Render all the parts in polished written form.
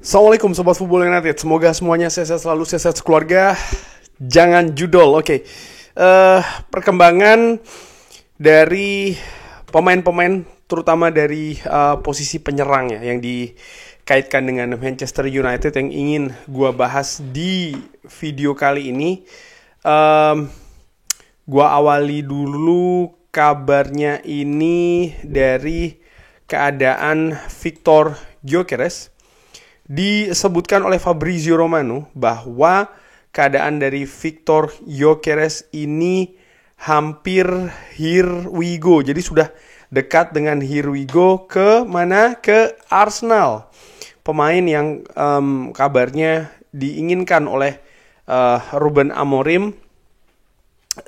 Assalamualaikum Sobat Football United. Semoga semuanya sehat selalu, sehat keluarga. Jangan judol. Oke. Perkembangan dari pemain-pemain, terutama dari posisi penyerang ya, yang dikaitkan dengan Manchester United yang ingin gua bahas di video kali ini. Gua awali dulu kabarnya ini dari keadaan Victor Gyökeres. Disebutkan oleh Fabrizio Romano bahwa keadaan dari Victor Gyökeres ini hampir here we go. Jadi sudah dekat dengan here we go ke mana? Ke Arsenal. Pemain yang kabarnya diinginkan oleh Ruben Amorim.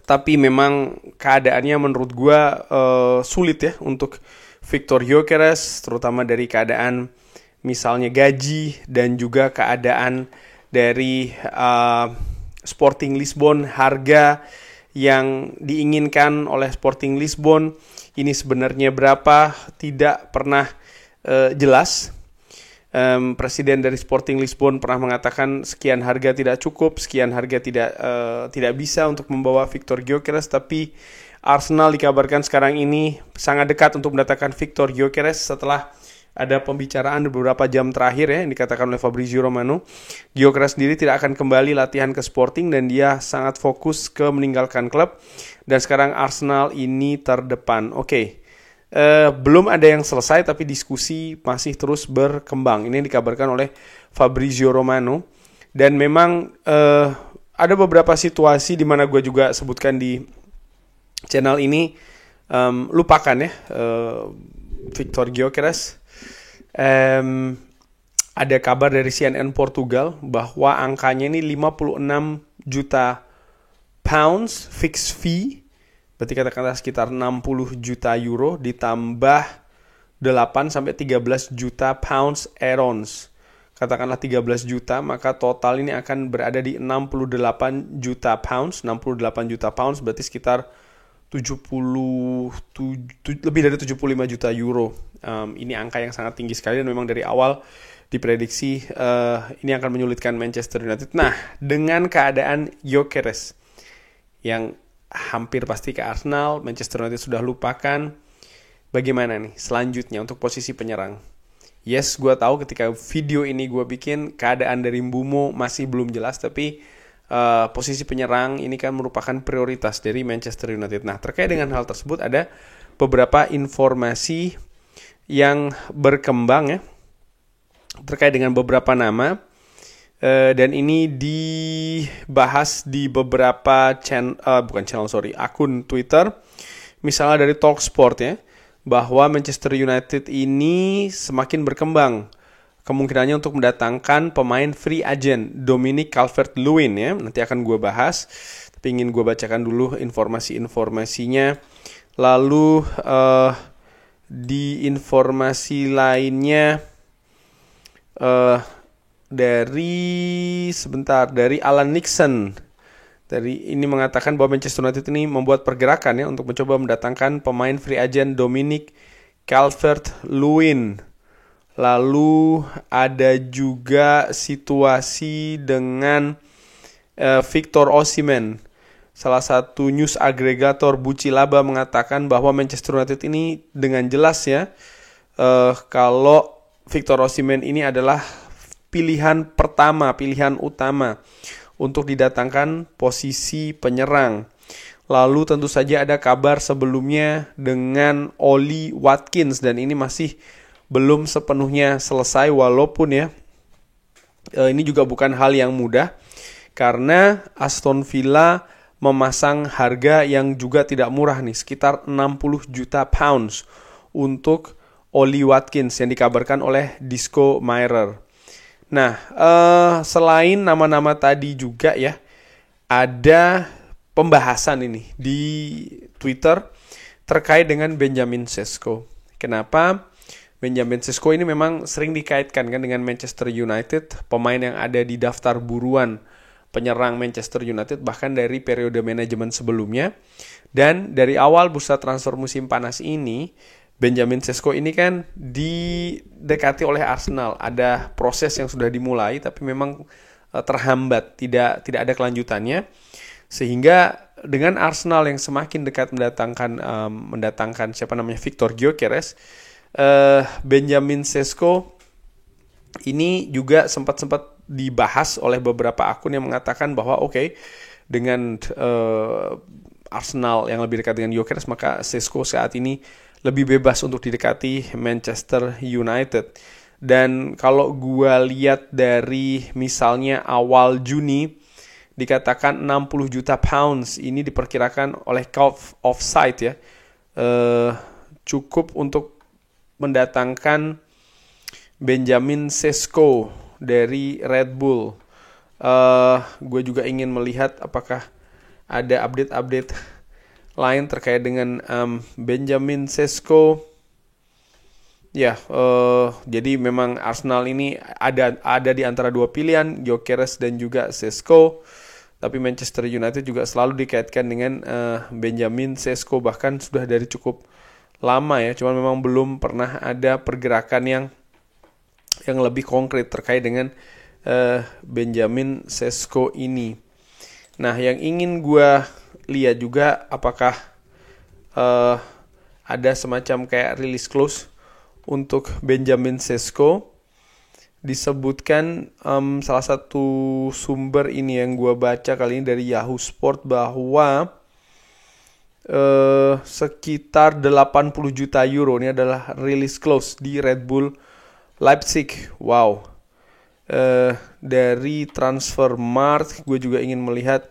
Tapi memang keadaannya menurut gue sulit ya untuk Victor Gyökeres, terutama dari keadaan misalnya gaji dan juga keadaan dari Sporting Lisbon, harga yang diinginkan oleh Sporting Lisbon ini sebenarnya berapa tidak pernah jelas. Presiden dari Sporting Lisbon pernah mengatakan sekian harga tidak cukup, sekian harga tidak bisa untuk membawa Victor Gyökeres, tapi Arsenal dikabarkan sekarang ini sangat dekat untuk mendatangkan Victor Gyökeres setelah ada pembicaraan beberapa jam terakhir ya yang dikatakan oleh Fabrizio Romano. Gyökeres sendiri tidak akan kembali latihan ke Sporting dan dia sangat fokus ke meninggalkan klub. Dan sekarang Arsenal ini terdepan. Oke. Belum ada yang selesai tapi diskusi masih terus berkembang. Ini dikabarkan oleh Fabrizio Romano. Dan memang ada beberapa situasi di mana gue juga sebutkan di channel ini. Lupakan ya Victor Gyökeres. Ada kabar dari CNN Portugal bahwa angkanya ini 56 juta pounds fixed fee, berarti katakanlah sekitar 60 juta euro ditambah 8 sampai 13 juta pounds add-ons. Katakanlah 13 juta, maka total ini akan berada di 68 juta pounds. 68 juta pounds berarti sekitar lebih dari 75 juta euro. Ini angka yang sangat tinggi sekali dan memang dari awal diprediksi ini akan menyulitkan Manchester United. Nah, dengan keadaan Gyökeres yang hampir pasti ke Arsenal, Manchester United sudah lupakan. Bagaimana nih selanjutnya untuk posisi penyerang? Yes, gue tahu ketika video ini gue bikin keadaan dari Mbeumo masih belum jelas, tapi posisi penyerang ini kan merupakan prioritas dari Manchester United. Nah, terkait dengan hal tersebut ada beberapa informasi yang berkembang ya terkait dengan beberapa nama, dan ini dibahas di beberapa akun Twitter, misalnya dari Talksport ya, bahwa Manchester United ini semakin berkembang kemungkinannya untuk mendatangkan pemain free agent Dominic Calvert-Lewin ya. Nanti akan gue bahas, tapi ingin gue bacakan dulu informasi-informasinya. Lalu di informasi lainnya dari Alan Nixon. Dari ini mengatakan bahwa Manchester United ini membuat pergerakan ya untuk mencoba mendatangkan pemain free agent Dominic Calvert-Lewin. Lalu ada juga situasi dengan Victor Osimhen. Salah satu news agregator Bucilaba mengatakan bahwa Manchester United ini dengan jelas ya, kalau Victor Osimhen ini adalah pilihan utama untuk didatangkan posisi penyerang. Lalu tentu saja ada kabar sebelumnya dengan Oli Watkins, dan ini masih belum sepenuhnya selesai, walaupun ya ini juga bukan hal yang mudah karena Aston Villa memasang harga yang juga tidak murah nih, sekitar 60 juta pounds untuk Oli Watkins yang dikabarkan oleh Disco Mirror. Nah, selain nama-nama tadi juga ya, ada pembahasan ini di Twitter terkait dengan Benjamin Sesko. Kenapa? Benjamin Sesko ini memang sering dikaitkan kan dengan Manchester United, pemain yang ada di daftar buruan penyerang Manchester United bahkan dari periode manajemen sebelumnya. Dan dari awal bursa transfer musim panas ini, Benjamin Sesko ini kan didekati oleh Arsenal. Ada proses yang sudah dimulai tapi memang terhambat, tidak ada kelanjutannya. Sehingga dengan Arsenal yang semakin dekat mendatangkan Victor Gyökeres, Benjamin Sesko ini juga sempat dibahas oleh beberapa akun yang mengatakan bahwa dengan Arsenal yang lebih dekat dengan Gyökeres, maka Sesko saat ini lebih bebas untuk didekati Manchester United. Dan kalau gua lihat dari misalnya awal Juni dikatakan 60 juta pounds ini diperkirakan oleh Cult Offside ya, cukup untuk mendatangkan Benjamin Sesko dari Red Bull. Gue juga ingin melihat apakah ada update lain terkait dengan Benjamin Sesko. Ya, jadi memang Arsenal ini ada di antara dua pilihan, Gyökeres dan juga Sesko. Tapi Manchester United juga selalu dikaitkan dengan Benjamin Sesko, bahkan sudah dari cukup lama ya. Cuman memang belum pernah ada pergerakan yang lebih konkret terkait dengan Benjamin Sesko ini. Nah, yang ingin gue lihat juga apakah ada semacam kayak release clause untuk Benjamin Sesko. Disebutkan salah satu sumber ini yang gue baca kali ini dari Yahoo Sport bahwa sekitar 80 juta euro ini adalah release clause di Red Bull Leipzig. Wow. Dari Transfermarkt gue juga ingin melihat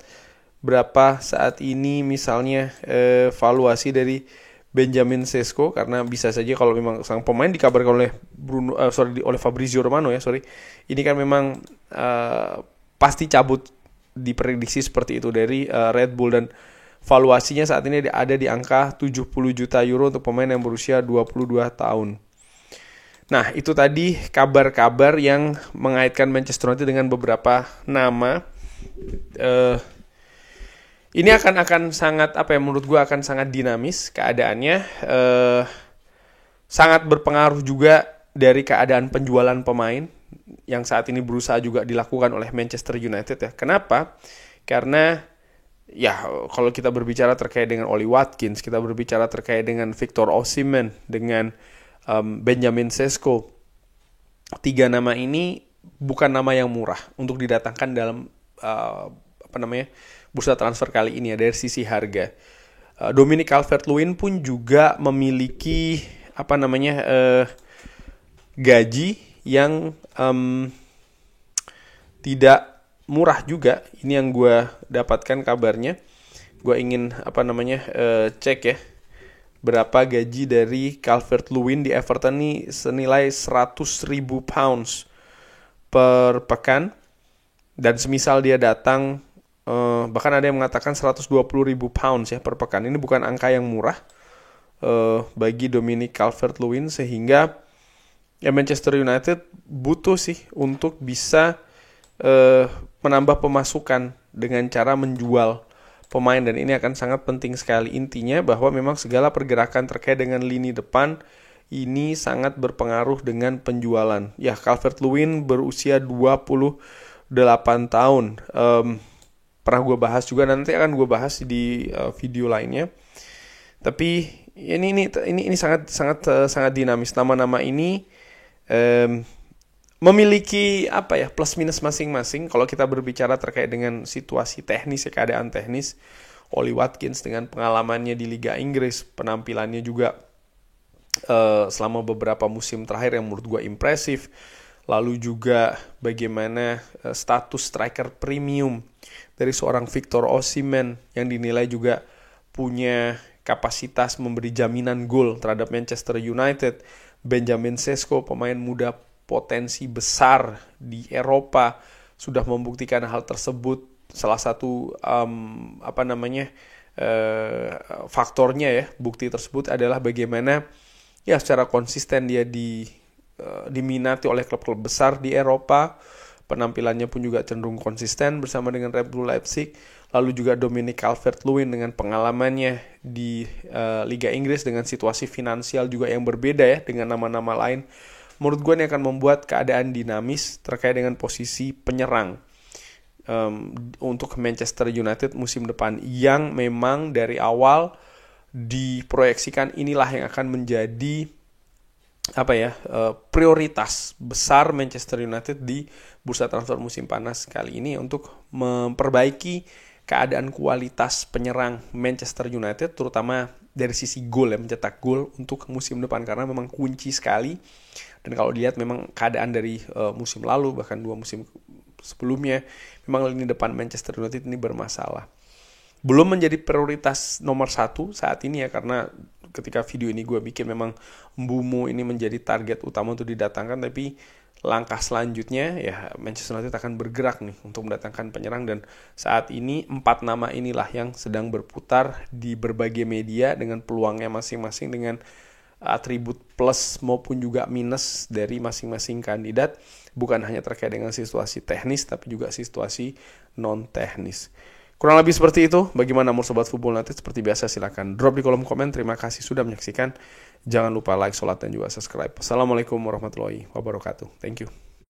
berapa saat ini misalnya valuasi dari Benjamin Sesko, karena bisa saja kalau memang sang pemain dikabarkan oleh oleh Fabrizio Romano ya, ini kan memang pasti cabut, diprediksi seperti itu dari Red Bull, dan valuasinya saat ini ada di angka 70 juta euro untuk pemain yang berusia 22 tahun. Nah, itu tadi kabar-kabar yang mengaitkan Manchester United dengan beberapa nama. Ini akan sangat menurut gue akan sangat dinamis keadaannya. Sangat berpengaruh juga dari keadaan penjualan pemain yang saat ini berusaha juga dilakukan oleh Manchester United ya. Kenapa? Karena ya kalau kita berbicara terkait dengan Oli Watkins, kita berbicara terkait dengan Victor Osimhen, dengan Benjamin Sesko. 3 nama ini bukan nama yang murah untuk didatangkan dalam bursa transfer kali ini ya, dari sisi harga. Dominic Calvert-Lewin pun juga memiliki gaji yang tidak murah juga. Ini yang gue dapatkan kabarnya. Gue ingin cek ya berapa gaji dari Calvert-Lewin di Everton nih, senilai 100,000 pounds per pekan. Dan semisal dia datang, bahkan ada yang mengatakan 120,000 pounds ya per pekan. Ini bukan angka yang murah bagi Dominic Calvert-Lewin, sehingga ya Manchester United butuh sih untuk bisa menambah pemasukan dengan cara menjual pemain, dan ini akan sangat penting sekali. Intinya bahwa memang segala pergerakan terkait dengan lini depan ini sangat berpengaruh dengan penjualan. Ya, Calvert-Lewin berusia 28 tahun. Pernah gue bahas juga, nanti akan gue bahas di video lainnya. Tapi ini sangat dinamis. Nama-nama ini memiliki plus minus masing-masing. Kalau kita berbicara terkait dengan situasi teknis, keadaan teknis, Oli Watkins dengan pengalamannya di Liga Inggris, penampilannya juga selama beberapa musim terakhir yang menurut gue impresif. Lalu juga bagaimana status striker premium dari seorang Victor Osimhen yang dinilai juga punya kapasitas memberi jaminan gol terhadap Manchester United. Benjamin Sesko, pemain muda potensi besar di Eropa, sudah membuktikan hal tersebut. Salah satu faktornya ya, bukti tersebut adalah bagaimana ya secara konsisten dia diminati oleh klub-klub besar di Eropa. penampilannya pun juga cenderung konsisten bersama dengan Red Bull Leipzig. Lalu juga Dominic Calvert-Lewin dengan pengalamannya di Liga Inggris dengan situasi finansial juga yang berbeda ya dengan nama-nama lain. Menurut gue ini akan membuat keadaan dinamis terkait dengan posisi penyerang untuk Manchester United musim depan, yang memang dari awal diproyeksikan inilah yang akan menjadi prioritas besar Manchester United di bursa transfer musim panas kali ini untuk memperbaiki keadaan kualitas penyerang Manchester United, terutama dari sisi gol ya, mencetak gol untuk musim depan, karena memang kunci sekali. Dan kalau dilihat memang keadaan dari musim lalu bahkan 2 musim sebelumnya, memang lini depan Manchester United ini bermasalah. Belum menjadi prioritas nomor 1 saat ini ya, karena ketika video ini gue bikin memang Mbeumo ini menjadi target utama untuk didatangkan, tapi langkah selanjutnya ya Manchester United akan bergerak nih untuk mendatangkan penyerang, dan saat ini 4 nama inilah yang sedang berputar di berbagai media dengan peluangnya masing-masing, dengan atribut plus maupun juga minus dari masing-masing kandidat, bukan hanya terkait dengan situasi teknis tapi juga situasi non teknis. Kurang lebih seperti itu. Bagaimana menurut Sobat Football United? Seperti biasa silahkan drop di kolom komen. Terima kasih sudah menyaksikan. Jangan lupa like, sholat, dan juga subscribe. Assalamualaikum warahmatullahi wabarakatuh. Thank you.